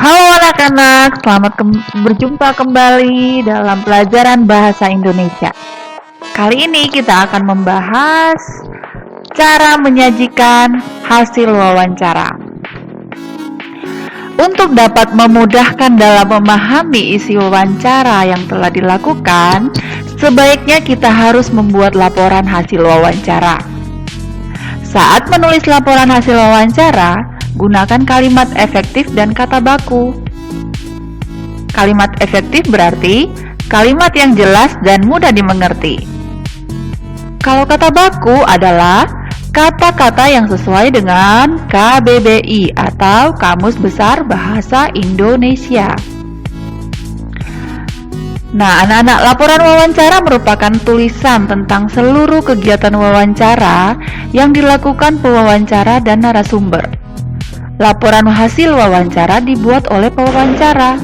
Halo anak-anak, selamat berjumpa kembali dalam pelajaran bahasa Indonesia. Kali ini kita akan membahas cara menyajikan hasil wawancara. Untuk dapat memudahkan dalam memahami isi wawancara yang telah dilakukan, sebaiknya kita harus membuat laporan hasil wawancara. Saat menulis laporan hasil wawancara, gunakan kalimat efektif dan kata baku. Kalimat efektif berarti kalimat yang jelas dan mudah dimengerti. Kalau kata baku adalah kata-kata yang sesuai dengan KBBI atau Kamus Besar Bahasa Indonesia. Nah, anak-anak, laporan wawancara merupakan tulisan tentang seluruh kegiatan wawancara yang dilakukan pewawancara dan narasumber. Laporan hasil wawancara dibuat oleh pewawancara.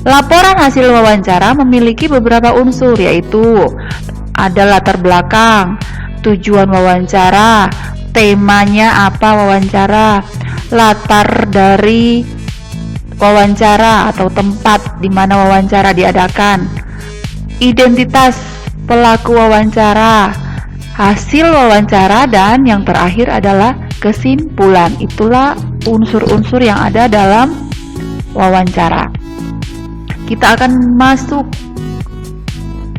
Laporan hasil wawancara memiliki beberapa unsur, yaitu ada latar belakang, tujuan wawancara, temanya apa wawancara, latar dari wawancara atau tempat di mana wawancara diadakan, identitas pelaku wawancara, hasil wawancara, dan yang terakhir adalah kesimpulan. Itulah unsur-unsur yang ada dalam wawancara. Kita akan masuk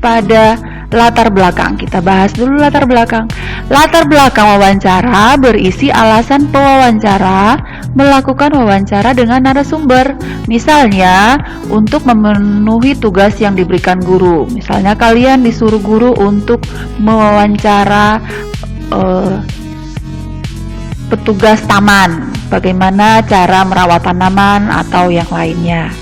pada latar belakang. Kita bahas dulu latar belakang. Latar belakang wawancara berisi alasan pewawancara melakukan wawancara dengan narasumber. Misalnya, untuk memenuhi tugas yang diberikan guru. Misalnya kalian disuruh guru untuk mewawancara petugas taman, bagaimana cara merawat tanaman atau yang lainnya.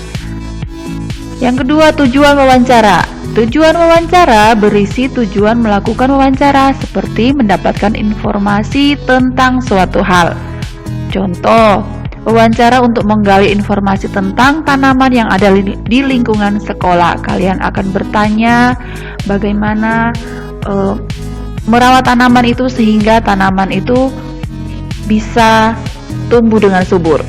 Yang kedua, tujuan wawancara. Tujuan wawancara berisi tujuan melakukan wawancara, seperti mendapatkan informasi tentang suatu hal. Contoh, wawancara untuk menggali informasi tentang tanaman yang ada di lingkungan sekolah. Kalian akan bertanya bagaimana merawat tanaman itu sehingga tanaman itu bisa tumbuh dengan subur.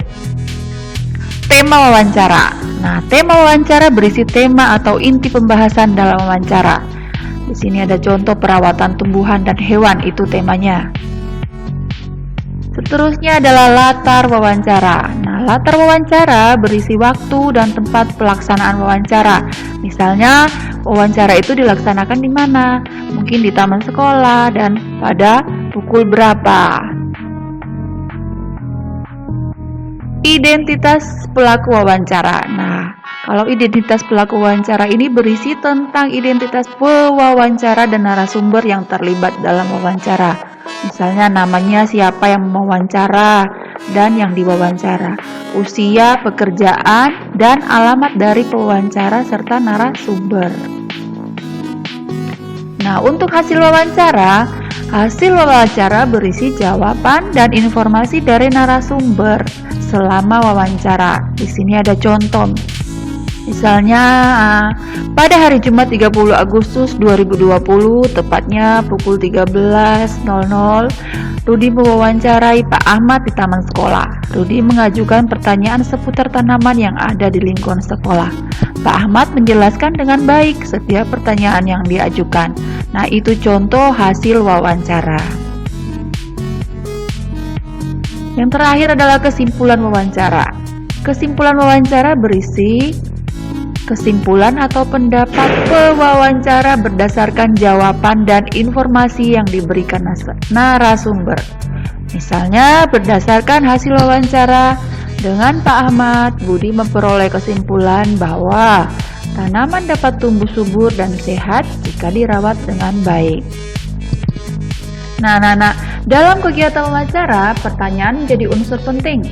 Tema wawancara. Nah, tema wawancara berisi tema atau inti pembahasan dalam wawancara. Di sini ada contoh perawatan tumbuhan dan hewan, itu temanya. Seterusnya adalah latar wawancara. Nah, latar wawancara berisi waktu dan tempat pelaksanaan wawancara. Misalnya, wawancara itu dilaksanakan di mana? Mungkin di taman sekolah dan pada pukul berapa. Identitas pelaku wawancara. Nah, kalau identitas pelaku wawancara ini berisi tentang identitas pewawancara dan narasumber yang terlibat dalam wawancara. Misalnya namanya siapa yang mewawancara dan yang diwawancara, usia, pekerjaan, dan alamat dari pewawancara serta narasumber. Nah, untuk hasil wawancara berisi jawaban dan informasi dari narasumber selama wawancara. Di sini ada contoh. Misalnya, pada hari Jumat 30 Agustus 2020, tepatnya pukul 13.00, Rudi mewawancarai Pak Ahmad di taman sekolah. Rudi mengajukan pertanyaan seputar tanaman yang ada di lingkungan sekolah. Pak Ahmad menjelaskan dengan baik setiap pertanyaan yang diajukan. Nah, itu contoh hasil wawancara. Yang terakhir adalah kesimpulan wawancara. Kesimpulan wawancara berisi kesimpulan atau pendapat pewawancara berdasarkan jawaban dan informasi yang diberikan narasumber. Misalnya, berdasarkan hasil wawancara dengan Pak Ahmad, Budi memperoleh kesimpulan bahwa tanaman dapat tumbuh subur dan sehat jika dirawat dengan baik. Nah, dalam kegiatan wawancara, pertanyaan menjadi unsur penting.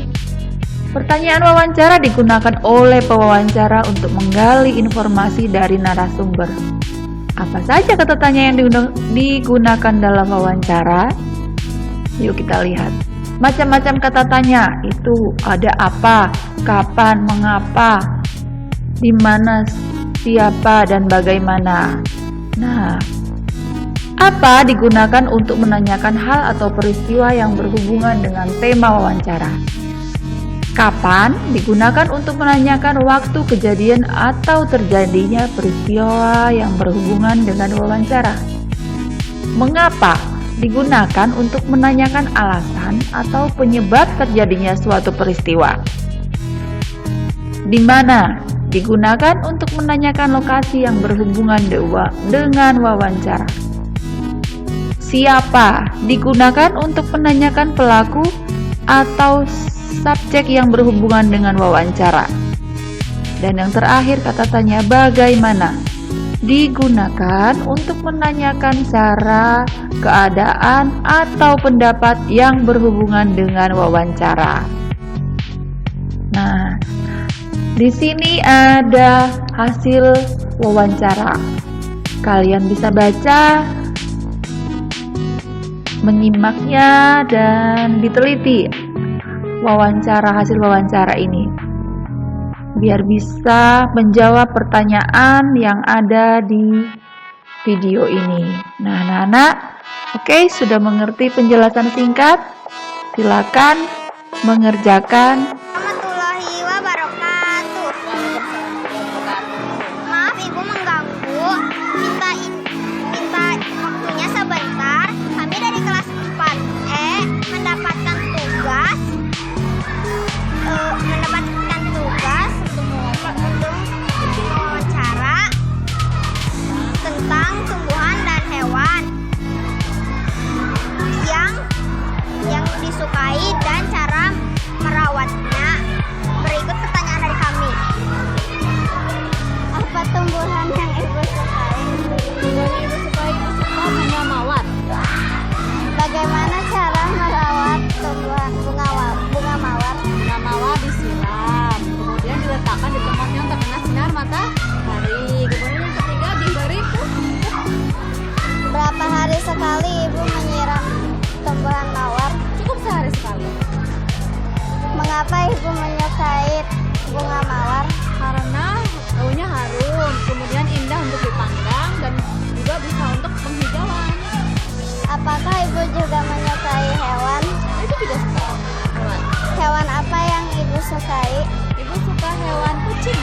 Pertanyaan wawancara digunakan oleh pewawancara untuk menggali informasi dari narasumber. Apa saja kata tanya yang digunakan dalam wawancara? Yuk kita lihat. Macam-macam kata tanya, itu ada apa, kapan, mengapa, di mana, siapa, dan bagaimana. Nah, apa digunakan untuk menanyakan hal atau peristiwa yang berhubungan dengan tema wawancara. Kapan digunakan untuk menanyakan waktu kejadian atau terjadinya peristiwa yang berhubungan dengan wawancara. Mengapa digunakan untuk menanyakan alasan atau penyebab terjadinya suatu peristiwa. Di mana digunakan untuk menanyakan lokasi yang berhubungan dengan wawancara. Siapa digunakan untuk menanyakan pelaku atau subjek yang berhubungan dengan wawancara. Dan yang terakhir kata tanya bagaimana digunakan untuk menanyakan cara, keadaan, atau pendapat yang berhubungan dengan wawancara. Nah, di sini ada hasil wawancara. Kalian bisa baca, menyimaknya, dan diteliti hasil wawancara ini biar bisa menjawab pertanyaan yang ada di video ini. Nah, anak-anak, oke, sudah mengerti penjelasan singkat? Silakan mengerjakan. Warahmatullahi wabarakatuh. Maaf Ibu mengganggu. Minta waktunya sebentar. Kami dari kelas 4E mendapatkan tugas untuk mewawancara tentang tumbuhan dan hewan yang disukai dan cara merawatnya. Berikut pertanyaan dari kami. Apa tumbuhan yang Ibu sukai? Tumbuhan yang Ibu sukai, Ibu suka bunga mawar. Bagaimana cara merawat bunga mawar? Bunga mawar disiram, kemudian diletakkan di tempat yang terkena sinar matahari. Kemudian yang ketiga diberi pupuk. Berapa hari sekali Ibu menyiram tumbuhan mawar? Cukup sehari sekali. Mengapa Ibu menyukai bunga mawar? Karena baunya harum, kemudian indah untuk dipandang dan juga bisa untuk penghijauan. Apakah Ibu juga menyukai hewan? Itu juga suka hewan. Hewan apa yang Ibu sukai? Ibu suka hewan kucing.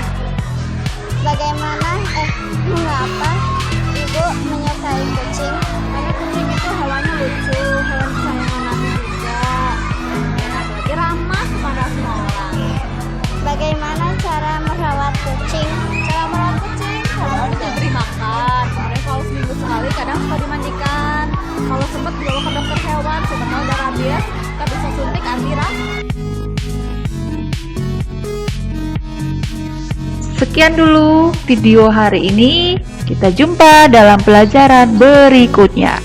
Mengapa Ibu menyukai kucing? Karena kucing itu hewannya lucu, hewan kesayangan Nabi juga. Dan apalagi ramah kepada semua orang. Bagaimana cara merawat kucing? Cara merawat kucing, hewan itu diberi makan. Kemudian kalau seminggu sekali, kadang suka dimandikan. Kalau sempat dibawa ke dokter hewan, siapa tahu ada rabies, kita bisa suntik antiras. Sekian dulu video hari ini. Kita jumpa dalam pelajaran berikutnya.